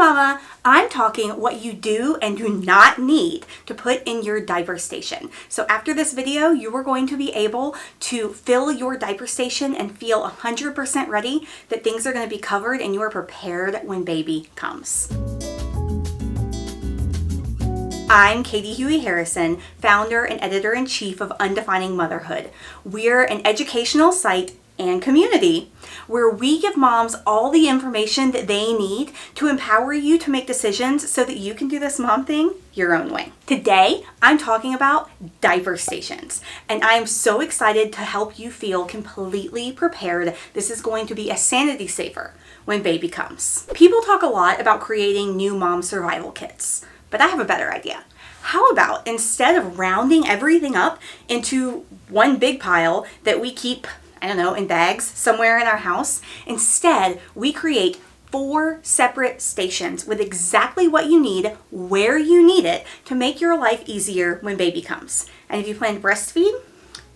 Mama, I'm talking what you do and do not need to put in your diaper station. So after this video, you are going to be able to fill your diaper station and feel 100% ready that things are going to be covered and you are prepared when baby comes. I'm Katie Huey Harrison, founder and editor-in-chief of Undefining Motherhood. We're an educational site and community where we give moms all the information that they need to empower you to make decisions so that you can do this mom thing your own way. Today, I'm talking about diaper stations, and I'm so excited to help you feel completely prepared. This is going to be a sanity saver when baby comes. People talk a lot about creating new mom survival kits, but I have a better idea. How about instead of rounding everything up into one big pile that we keep, I don't know, in bags somewhere in our house, instead we create 4 separate stations with exactly what you need, where you need it, to make your life easier when baby comes. And if you plan to breastfeed,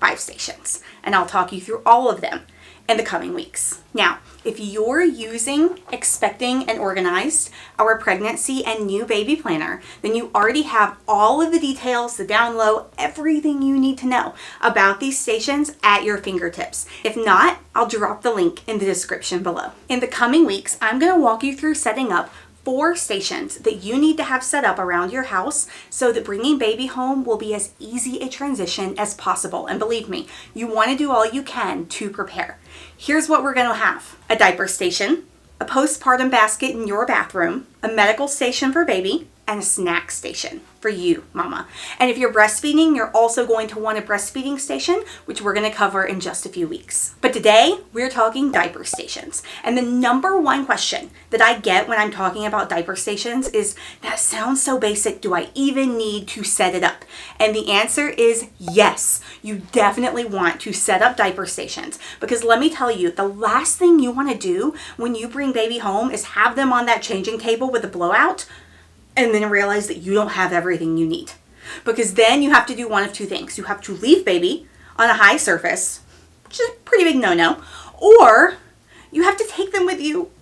5 stations. And I'll talk you through all of them in the coming weeks. Now, if you're using Expecting and Organized, our pregnancy and new baby planner, then you already have all of the details, the down low, everything you need to know about these stations at your fingertips. If not, I'll drop the link in the description below. In the coming weeks, I'm going to walk you through setting up 4 stations that you need to have set up around your house so that bringing baby home will be as easy a transition as possible. And believe me, you want to do all you can to prepare. Here's what we're going to have: a diaper station, a postpartum basket in your bathroom, a medical station for baby, and a snack station for you, mama. And if you're breastfeeding, you're also going to want a breastfeeding station, which we're going to cover in just a few weeks. But today, we're talking diaper stations. And the number one question that I get when I'm talking about diaper stations is, that sounds so basic, do I even need to set it up? And the answer is yes, you definitely want to set up diaper stations. Because let me tell you, the last thing you want to do when you bring baby home is have them on that changing table with a blowout and then realize that you don't have everything you need. Because then you have to do one of 2 things. You have to leave baby on a high surface, which is a pretty big no-no, or you have to take them with you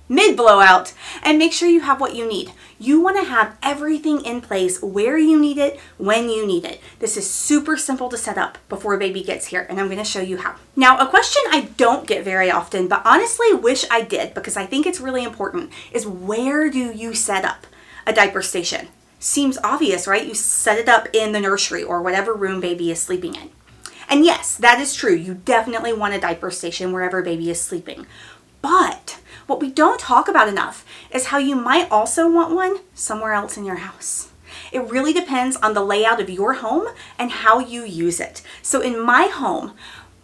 mid-blowout and make sure you have what you need. You want to have everything in place where you need it, when you need it. This is super simple to set up before baby gets here, and I'm going to show you how. Now, a question I don't get very often, but honestly wish I did because I think it's really important, is where do you set up a diaper station? Seems obvious, right? You set it up in the nursery or whatever room baby is sleeping in. And yes, that is true. You definitely want a diaper station wherever baby is sleeping. But what we don't talk about enough is how you might also want one somewhere else in your house. It really depends on the layout of your home and how you use it. So in my home,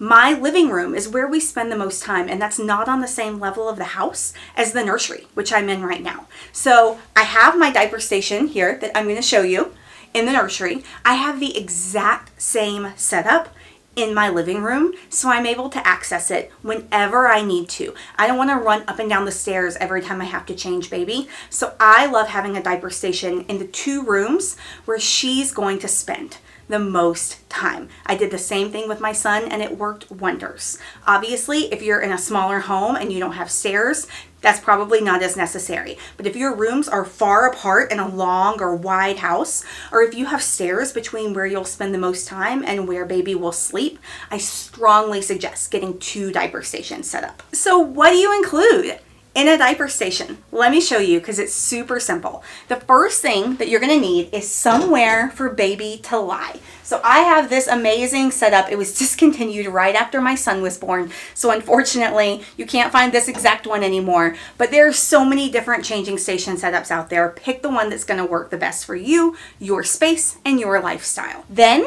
my living room is where we spend the most time, and that's not on the same level of the house as the nursery, which I'm in right now. So I have my diaper station here that I'm going to show you in the nursery. I have the exact same setup in my living room, so I'm able to access it whenever I need to. I don't want to run up and down the stairs every time I have to change baby. So I love having a diaper station in the 2 rooms where she's going to spend the most time. I did the same thing with my son and it worked wonders. Obviously, if you're in a smaller home and you don't have stairs, that's probably not as necessary. But if your rooms are far apart in a long or wide house, or if you have stairs between where you'll spend the most time and where baby will sleep, I strongly suggest getting 2 diaper stations set up. So what do you include in a diaper station? Let me show you because it's super simple. The first thing that you're going to need is somewhere for baby to lie. So I have this amazing setup. It was discontinued right after my son was born. So unfortunately, you can't find this exact one anymore. But there are so many different changing station setups out there. Pick the one that's going to work the best for you, your space, and your lifestyle. Then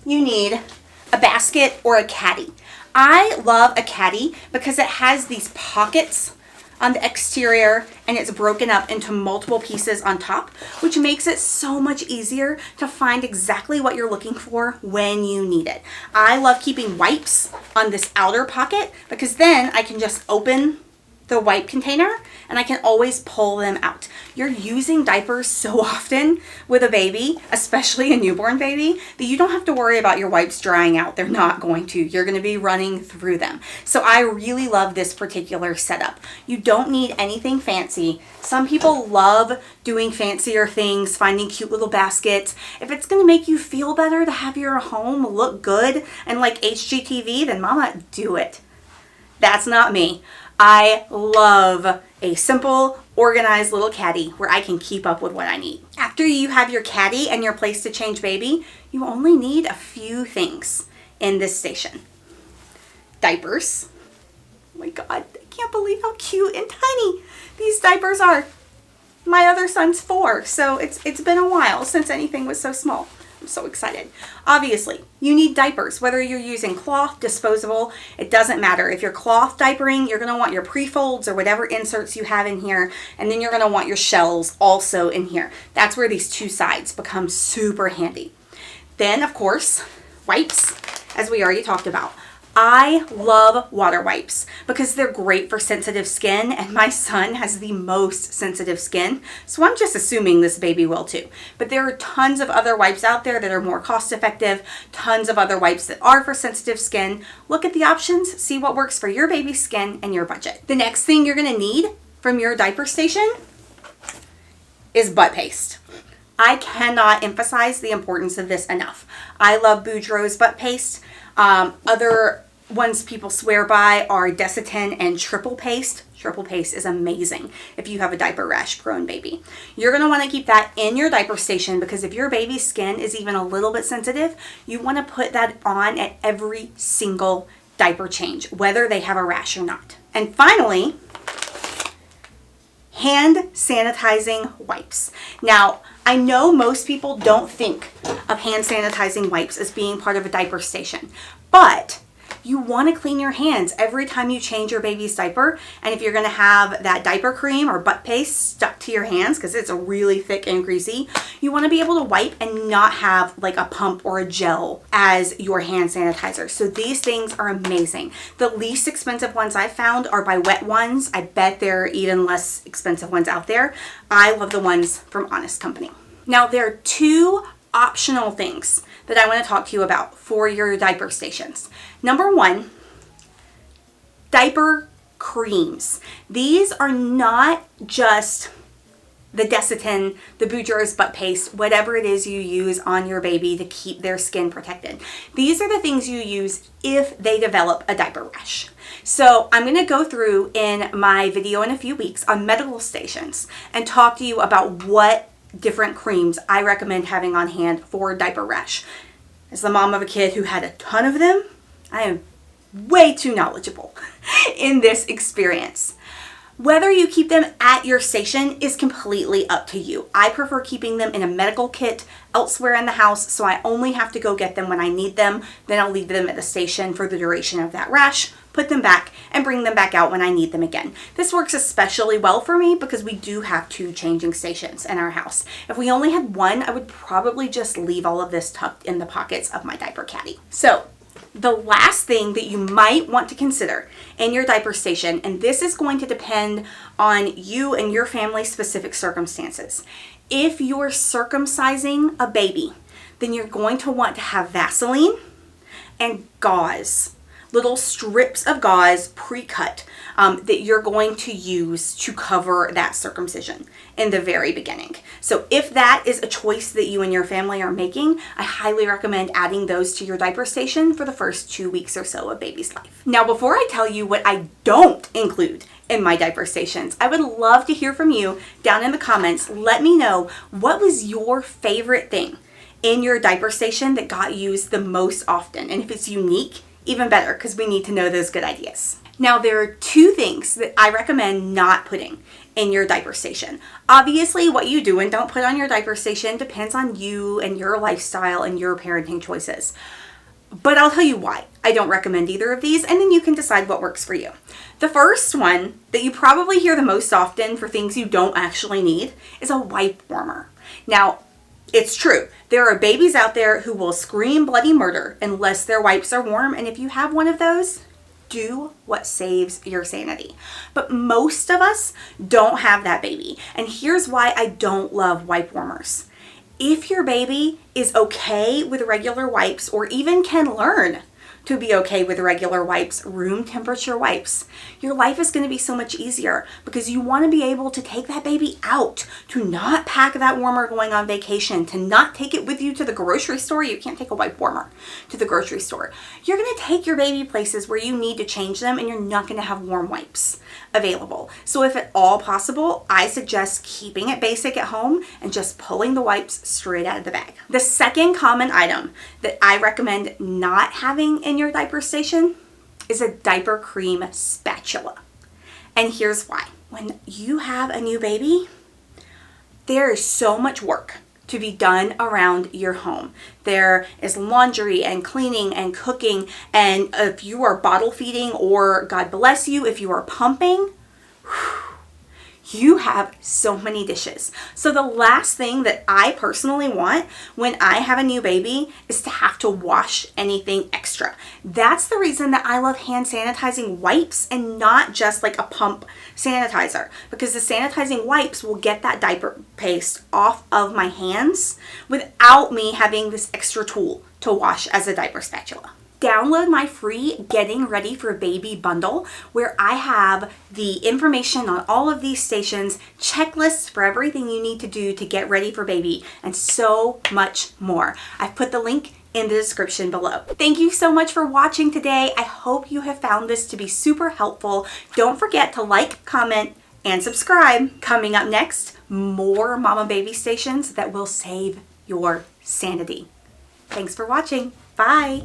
you need a basket or a caddy. I love a caddy because it has these pockets on the exterior and it's broken up into multiple pieces on top, which makes it so much easier to find exactly what you're looking for when you need it. I love keeping wipes on this outer pocket because then I can just open the wipe container and I can always pull them out. You're using diapers so often with a baby, especially a newborn baby, that you don't have to worry about your wipes drying out. They're not going to. You're going to be running through them. So I really love this particular setup. You don't need anything fancy. Some people love doing fancier things, finding cute little baskets. If it's going to make you feel better to have your home look good and like HGTV, then mama, do it. That's not me. I love a simple, organized little caddy where I can keep up with what I need. After you have your caddy and your place to change baby, you only need a few things in this station. Diapers. Oh my God, I can't believe how cute and tiny these diapers are. My other son's 4, so it's been a while since anything was so small. I'm so excited. Obviously, you need diapers, whether you're using cloth, disposable, it doesn't matter. If you're cloth diapering, you're going to want your pre-folds or whatever inserts you have in here, and then you're going to want your shells also in here. That's where these two sides become super handy. Then, of course, wipes, as we already talked about. I love water wipes because they're great for sensitive skin, and my son has the most sensitive skin, so I'm just assuming this baby will too. But there are tons of other wipes out there that are more cost effective, tons of other wipes that are for sensitive skin. Look at the options, see what works for your baby's skin and your budget. The next thing you're going to need from your diaper station is butt paste. I cannot emphasize the importance of this enough. I love Boudreaux's butt paste. Other ones people swear by are Desitin and Triple Paste. Triple Paste is amazing if you have a diaper rash prone baby. You're going to want to keep that in your diaper station because if your baby's skin is even a little bit sensitive, you want to put that on at every single diaper change, whether they have a rash or not. And finally, hand sanitizing wipes. Now, I know most people don't think of hand sanitizing wipes as being part of a diaper station, but you want to clean your hands every time you change your baby's diaper. And if you're going to have that diaper cream or butt paste stuck to your hands because it's really thick and greasy, you want to be able to wipe and not have like a pump or a gel as your hand sanitizer. So these things are amazing. The least expensive ones I've found are by Wet Ones. I bet there are even less expensive ones out there. I love the ones from Honest Company. Now there are 2 optional things that I want to talk to you about for your diaper stations. Number 1, diaper creams. These are not just the Desitin, the Boudreaux's butt paste, whatever it is you use on your baby to keep their skin protected. These are the things you use if they develop a diaper rash. So I'm going to go through in my video in a few weeks on medical stations and talk to you about what different creams I recommend having on hand for diaper rash. As the mom of a kid who had a ton of them, I am way too knowledgeable in this experience. Whether you keep them at your station is completely up to you. I prefer keeping them in a medical kit elsewhere in the house, so I only have to go get them when I need them. Then I'll leave them at the station for the duration of that rash, put them back, and bring them back out when I need them again. This works especially well for me because we do have 2 changing stations in our house. If we only had 1, I would probably just leave all of this tucked in the pockets of my diaper caddy. So the last thing that you might want to consider in your diaper station, and this is going to depend on you and your family's specific circumstances. If you're circumcising a baby, then you're going to want to have Vaseline and gauze. Little strips of gauze pre-cut that you're going to use to cover that circumcision in the very beginning. So if that is a choice that you and your family are making, I highly recommend adding those to your diaper station for the first 2 weeks or so of baby's life. Now, before I tell you what I don't include in my diaper stations, I would love to hear from you down in the comments. Let me know, what was your favorite thing in your diaper station that got used the most often? And if it's unique, even better, because we need to know those good ideas. Now, there are 2 things that I recommend not putting in your diaper station. Obviously, what you do and don't put on your diaper station depends on you and your lifestyle and your parenting choices. But I'll tell you why I don't recommend either of these, and then you can decide what works for you. The first one that you probably hear the most often for things you don't actually need is a wipe warmer. Now, it's true. There are babies out there who will scream bloody murder unless their wipes are warm, and if you have one of those, Do what saves your sanity. But most of us don't have that baby. And here's why I don't love wipe warmers. If your baby is okay with regular wipes, or even can learn to be okay with regular wipes, room temperature wipes, your life is going to be so much easier, because you want to be able to take that baby out, to not pack that warmer going on vacation, to not take it with you to the grocery store. You can't take a wipe warmer to the grocery store. You're going to take your baby places where you need to change them, and you're not going to have warm wipes available. So if at all possible, I suggest keeping it basic at home and just pulling the wipes straight out of the bag. The second common item that I recommend not having in your diaper station is a diaper cream spatula. And here's why. When you have a new baby, there is so much work to be done around your home. There is laundry and cleaning and cooking, and if you are bottle feeding, or God bless you, if you are pumping, you have so many dishes. So the last thing that I personally want when I have a new baby is to have to wash anything extra. That's the reason that I love hand sanitizing wipes and not just like a pump sanitizer, because the sanitizing wipes will get that diaper paste off of my hands without me having this extra tool to wash as a diaper spatula. Download my free Getting Ready for Baby bundle, where I have the information on all of these stations, checklists for everything you need to do to get ready for baby, and so much more. I've put the link in the description below. Thank you so much for watching today. I hope you have found this to be super helpful. Don't forget to like, comment, and subscribe. Coming up next, more mama baby stations that will save your sanity. Thanks for watching. Bye.